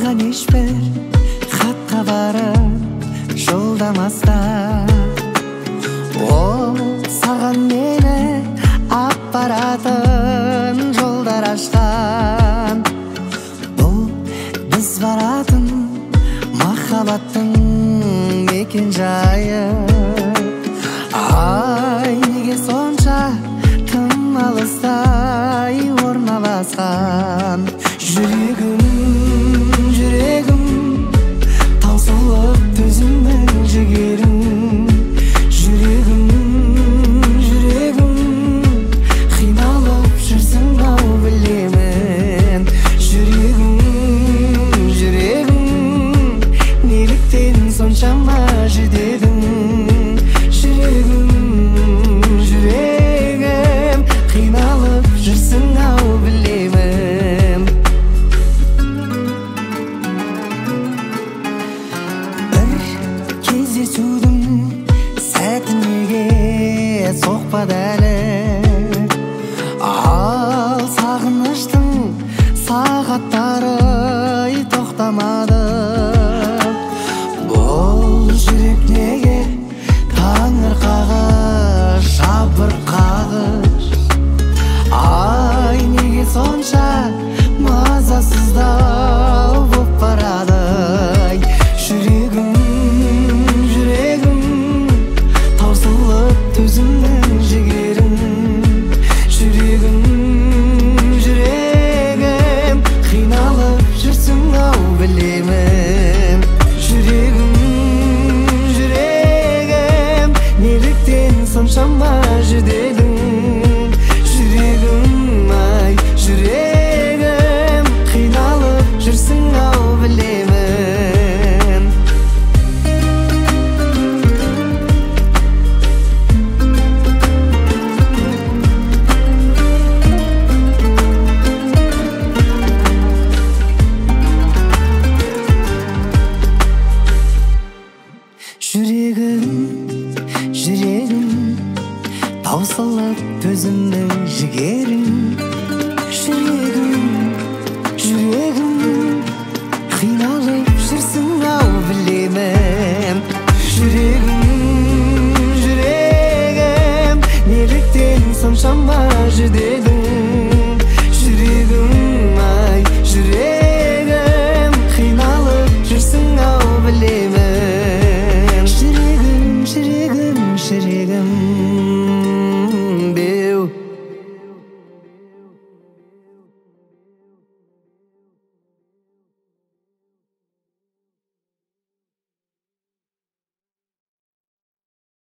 маған ешбір хатқа барып жолдамаста, ол саған мені апаратын жолдар ашқан. Бұл біз баратын махаббаттың мекен жайы. Ай, неге сонша тым алыстай орналасқан? Жүрегім таусылып төзімнің жігерін. Жүрегім қиналып жүрсің ау білемін. Жүрегім неліктен соншама жүдедің? Жүрегім қиналып жүрсің ау білемін. Бір кездесудің сәті неге соқпады әлі? Ал сағыныштың сағаттары тоқтамады. Бұл жүрек неге таңырқағыш, жабырқағыш? Ай, неге сонша мазасыздар?